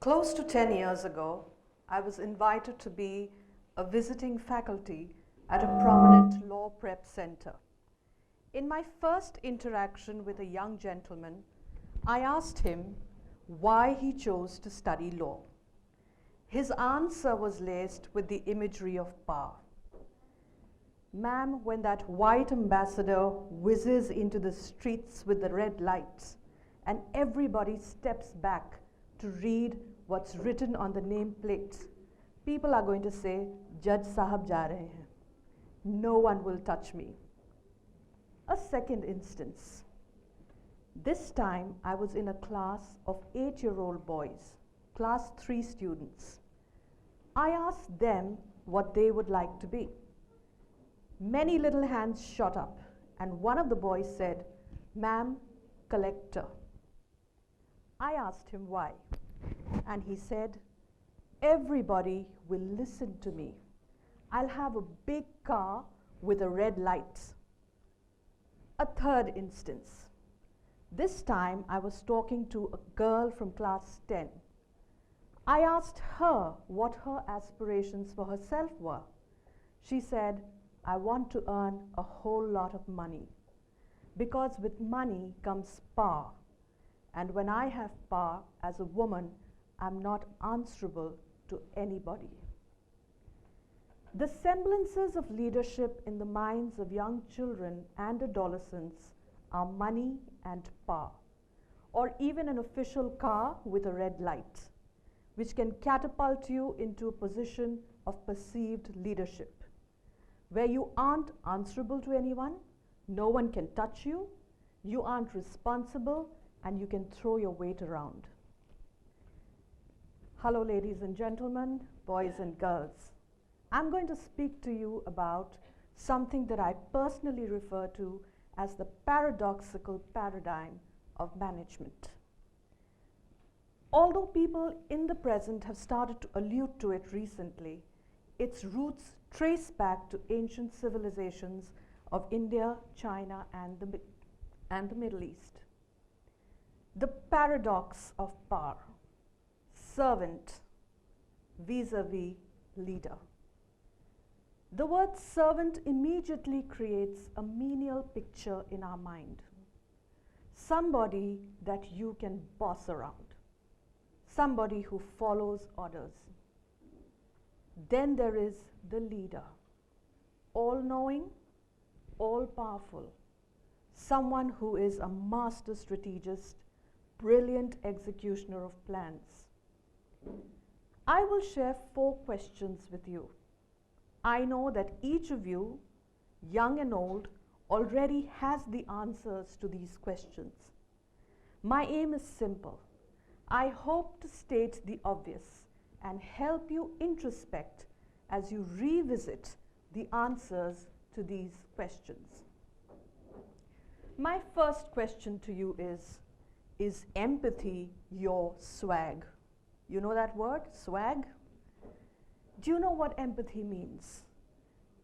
Close to 10 years ago, I was invited to be a visiting faculty at a prominent law prep center. In my first interaction with a young gentleman, I asked him why he chose to study law. His answer was laced with the imagery of power. Ma'am, when that white ambassador whizzes into the streets with the red lights and everybody steps back to read what's written on the nameplates, people are going to say, Judge Sahab ja rahe hain. No one will touch me. A second instance. This time I was in a class of 8-year-old boys, class 3 students. I asked them what they would like to be. Many little hands shot up, and one of the boys said, "Ma'am, collector." I asked him why, and he said, "Everybody will listen to me. I'll have a big car with a red light." A third instance. This time I was talking to a girl from class 10. I asked her what her aspirations for herself were. She said, "I want to earn a whole lot of money, because with money comes power. And when I have power as a woman, I'm not answerable to anybody." The semblances of leadership in the minds of young children and adolescents are money and power, or even an official car with a red light, which can catapult you into a position of perceived leadership, where you aren't answerable to anyone, no one can touch you, you aren't responsible, and you can throw your weight around. Hello, ladies and gentlemen, boys and girls. I'm going to speak to you about something that I personally refer to as the paradoxical paradigm of management. Although people in the present have started to allude to it recently, its roots trace back to ancient civilizations of India, China, and the Middle East. The paradox of power, servant vis-a-vis leader. The word servant immediately creates a menial picture in our mind. Somebody that you can boss around. Somebody who follows orders. Then there is the leader, all-knowing, all-powerful, someone who is a master strategist, brilliant executioner of plans. I will share 4 questions with you. I know that each of you, young and old, already has the answers to these questions. My aim is simple. I hope to state the obvious and help you introspect as you revisit the answers to these questions. My first question to you is empathy your swag? You know that word, swag? Do you know what empathy means?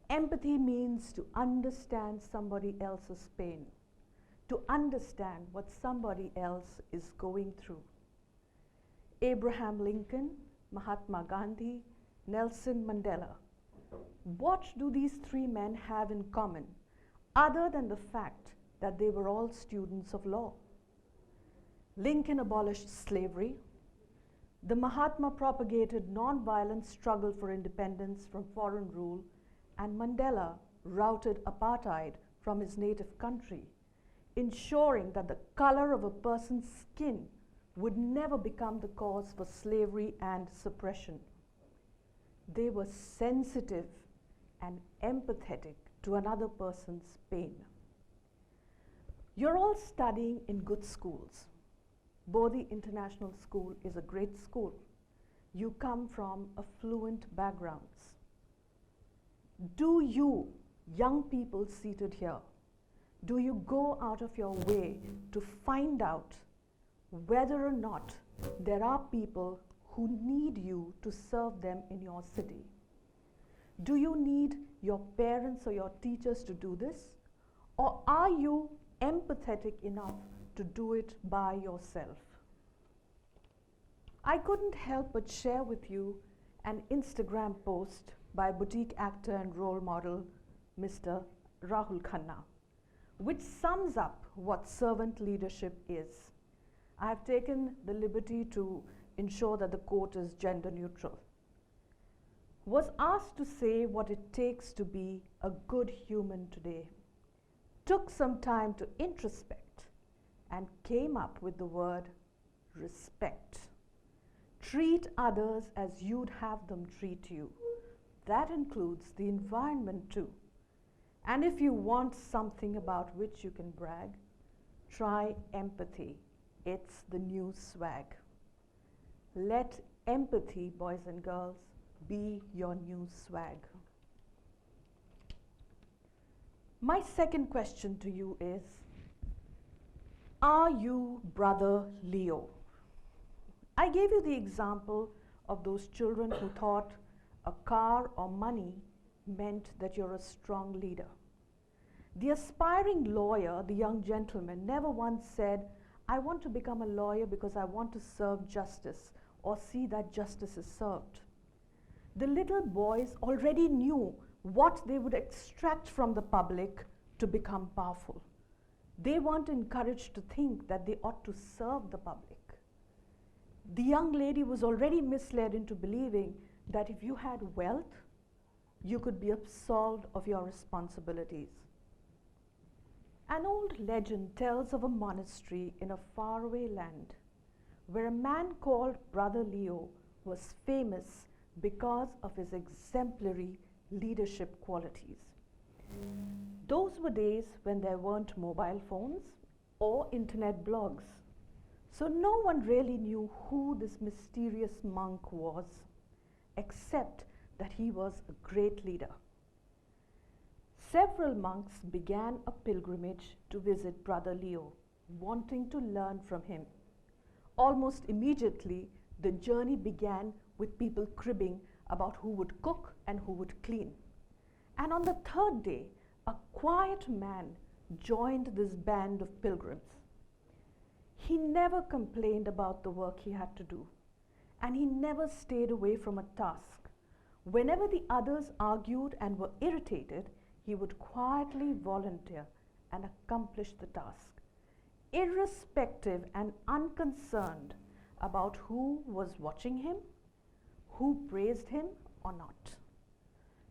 Empathy means to understand somebody else's pain, to understand what somebody else is going through. Abraham Lincoln, Mahatma Gandhi, Nelson Mandela. What do these 3 men have in common, other than the fact that they were all students of law? Lincoln abolished slavery. The Mahatma propagated non-violent struggle for independence from foreign rule, and Mandela routed apartheid from his native country, ensuring that the color of a person's skin would never become the cause for slavery and suppression. They were sensitive and empathetic to another person's pain. You're all studying in good schools. Bodhi International School is a great school. You come from affluent backgrounds. Do you, young people seated here, do you go out of your way to find out whether or not there are people who need you to serve them in your city? Do you need your parents or your teachers to do this? Or are you empathetic enough to do it by yourself? I couldn't help but share with you an Instagram post by boutique actor and role model Mr. Rahul Khanna, which sums up what servant leadership is. I have taken the liberty to ensure that the quote is gender neutral. Was asked to say what it takes to be a good human today, took some time to introspect, and came up with the word respect. Treat others as you'd have them treat you. That includes the environment too. And if you want something about which you can brag, try empathy. It's the new swag. Let empathy, boys and girls, be your new swag. My second question to you is, are you Brother Leo? I gave you the example of those children who thought a car or money meant that you're a strong leader. The aspiring lawyer, the young gentleman, never once said, I want to become a lawyer because I want to serve justice or see that justice is served. The little boys already knew what they would extract from the public to become powerful. They weren't encouraged to think that they ought to serve the public. The young lady was already misled into believing that if you had wealth, you could be absolved of your responsibilities. An old legend tells of a monastery in a faraway land where a man called Brother Leo was famous because of his exemplary leadership qualities. Those were days when there weren't mobile phones or internet blogs, so no one really knew who this mysterious monk was, except that he was a great leader. Several monks began a pilgrimage to visit Brother Leo, wanting to learn from him. Almost immediately, the journey began with people cribbing about who would cook and who would clean. And on the third day, a quiet man joined this band of pilgrims. He never complained about the work he had to do, and he never stayed away from a task. Whenever the others argued and were irritated, he would quietly volunteer and accomplish the task, irrespective and unconcerned about who was watching him, who praised him or not.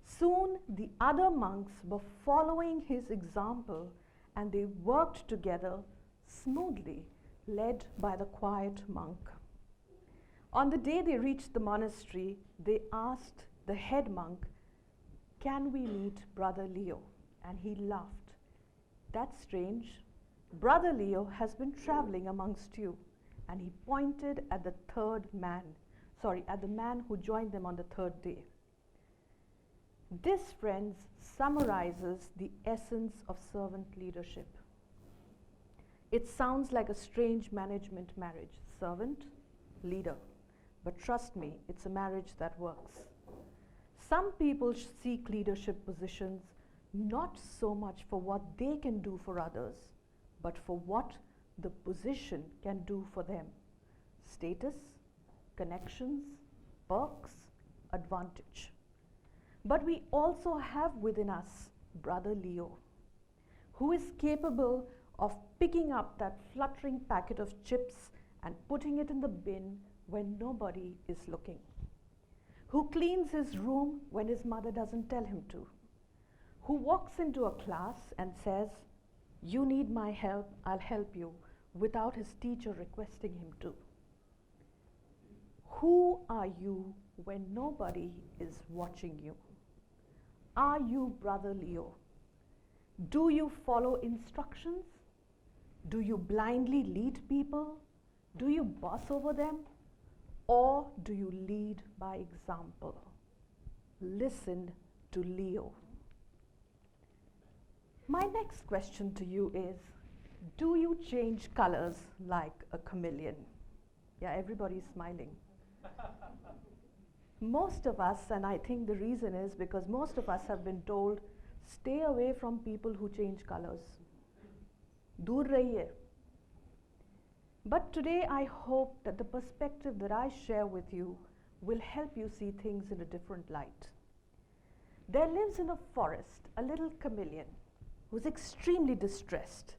Soon the other monks were following his example, and they worked together smoothly, led by the quiet monk. On the day they reached the monastery, they asked the head monk, "Can we meet Brother Leo?" And he laughed. "That's strange. Brother Leo has been traveling amongst you." And he pointed at the at the man who joined them on the third day. This, friends, summarizes the essence of servant leadership. It sounds like a strange management marriage, servant, leader. But trust me, it's a marriage that works. Some people seek leadership positions not so much for what they can do for others, but for what the position can do for them. Status, connections, perks, advantage. But we also have within us Brother Leo, who is capable of picking up that fluttering packet of chips and putting it in the bin when nobody is looking, who cleans his room when his mother doesn't tell him to, who walks into a class and says, "You need my help, I'll help you," without his teacher requesting him to. Who are you when nobody is watching you? Are you Brother Leo? Do you follow instructions? Do you blindly lead people? Do you boss over them? Or do you lead by example? Listen to Leo. My next question to you is, do you change colors like a chameleon? Yeah, everybody's smiling. Most of us, and I think the reason is because most of us have been told, stay away from people who change colors. Dur rahiye. But today I hope that the perspective that I share with you will help you see things in a different light. There lives in a forest a little chameleon who's extremely distressed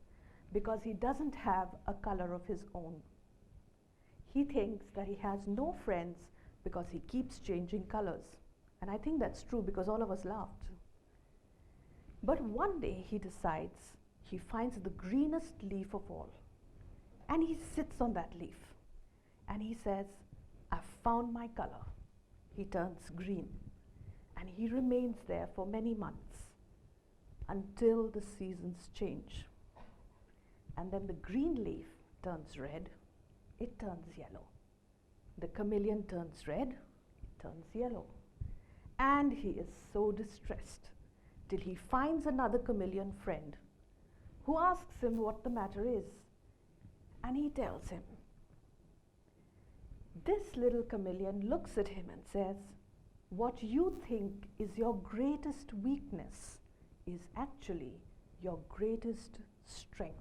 because he doesn't have a color of his own. He thinks that he has no friends because he keeps changing colors. And I think that's true because all of us laughed. But one day he decides he finds the greenest leaf of all. And he sits on that leaf. And he says, I've found my color. He turns green. And he remains there for many months until the seasons change. And then the green leaf turns red, it turns yellow. The chameleon turns red, it turns yellow. And he is so distressed till he finds another chameleon friend who asks him what the matter is. And he tells him. This little chameleon looks at him and says, what you think is your greatest weakness is actually your greatest strength.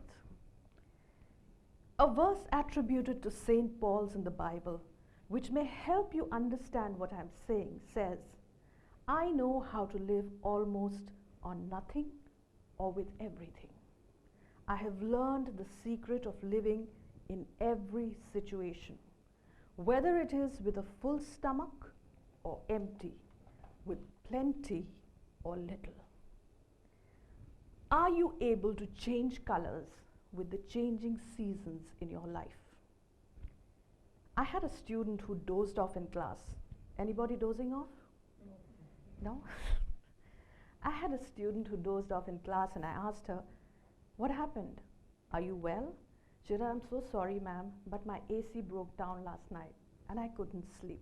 A verse attributed to St. Paul's in the Bible, which may help you understand what I'm saying, says, I know how to live almost on nothing or with everything. I have learned the secret of living in every situation, whether it is with a full stomach or empty, with plenty or little. Are you able to change colors with the changing seasons in your life? I had a student who dozed off in class. Anybody dozing off? No? I had a student who dozed off in class and I asked her, what happened? Are you well? She said, I'm so sorry, ma'am, but my AC broke down last night and I couldn't sleep.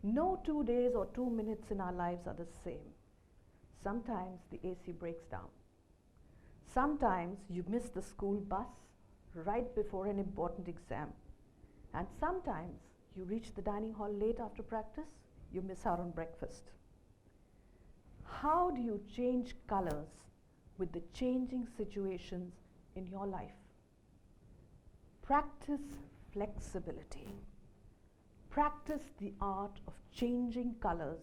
No 2 days or 2 minutes in our lives are the same. Sometimes the AC breaks down. Sometimes you miss the school bus right before an important exam. And sometimes you reach the dining hall late after practice, you miss out on breakfast. How do you change colors with the changing situations in your life? Practice flexibility. Practice the art of changing colors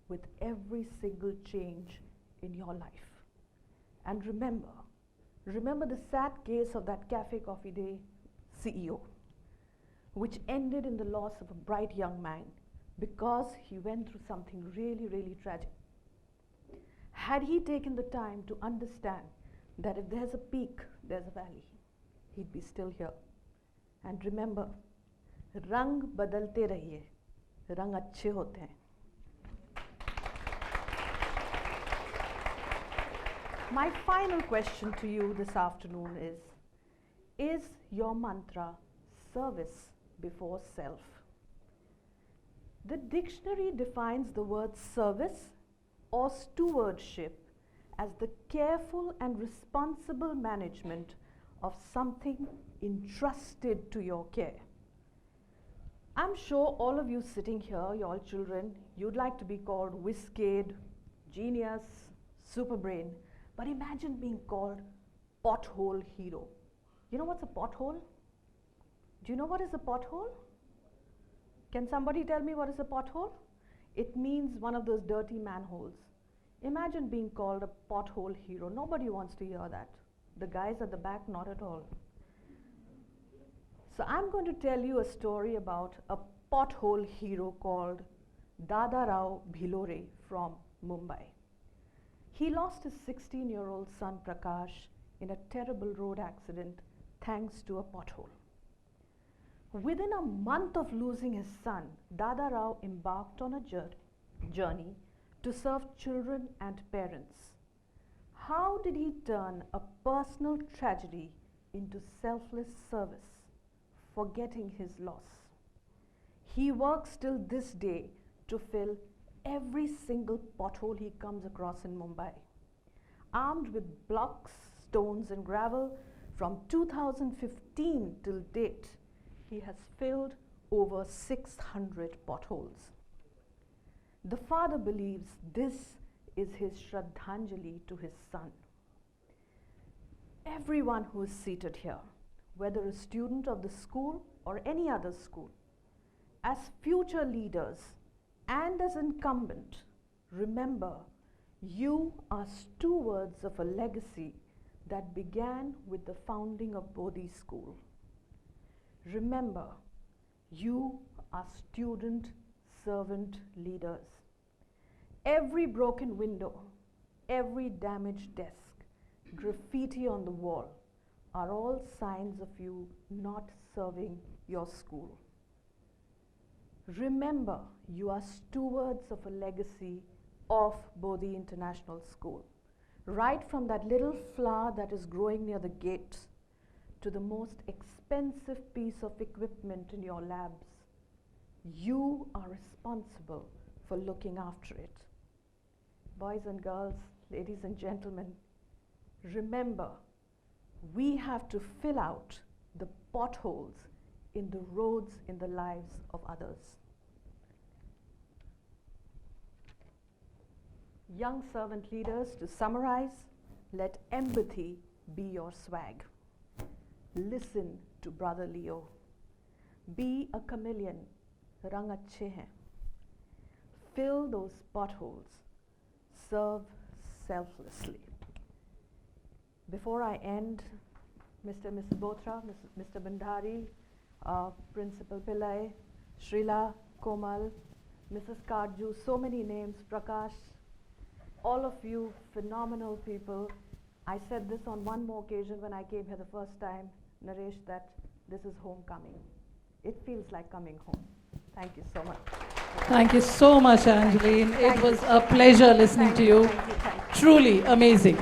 with every single change in your life. And remember the sad case of that Cafe Coffee Day CEO, which ended in the loss of a bright young man because he went through something really, really tragic. Had he taken the time to understand that if there's a peak, there's a valley, he'd be still here. And remember, रंग बदलते रहिए, रंग अच्छे होते हैं. My final question to you this afternoon is your mantra service before self? The dictionary defines the word service or stewardship as the careful and responsible management of something entrusted to your care. I'm sure all of you sitting here, you're all children, you'd like to be called whiz-kid, genius, superbrain, but imagine being called pothole hero. You know what's a pothole? Do you know what is a pothole? Can somebody tell me what is a pothole? It means one of those dirty manholes. Imagine being called a pothole hero. Nobody wants to hear that. The guys at the back, not at all. So I'm going to tell you a story about a pothole hero called Dada Rao Bhilore from Mumbai. He lost his 16-year-old son Prakash in a terrible road accident thanks to a pothole. Within a month of losing his son, Dada Rao embarked on a journey to serve children and parents. How did he turn a personal tragedy into selfless service, forgetting his loss? He works till this day to fill every single pothole he comes across in Mumbai. Armed with blocks, stones and gravel, from 2015 till date, he has filled over 600 potholes. The father believes this is his Shraddhanjali to his son. Everyone who is seated here, whether a student of the school or any other school, as future leaders and as incumbent, remember, you are stewards of a legacy that began with the founding of Bodhi School. Remember, you are student servant leaders. Every broken window, every damaged desk, graffiti on the wall are all signs of you not serving your school. Remember, you are stewards of a legacy of Bodhi International School. Right from that little flower that is growing near the gate to the most expensive piece of equipment in your labs, you are responsible for looking after it. Boys and girls, ladies and gentlemen, remember, we have to fill out the potholes in the roads in the lives of others. Young servant leaders, to summarize, let empathy be your swag. Listen to Brother Leo. Be a chameleon. Rang achhe hain. Fill those potholes. Serve selflessly. Before I end, Mr. and Mrs. Bothra, Mr. Bandhari, Principal Pillai, Srila, Komal, Mrs. Karju, so many names, Prakash, all of you phenomenal people. I said this on one more occasion when I came here the first time, Naresh, that this is homecoming. It feels like coming home. Thank you so much. Thank you so much, Angeline. It was a pleasure listening to you. Thank you. Truly amazing.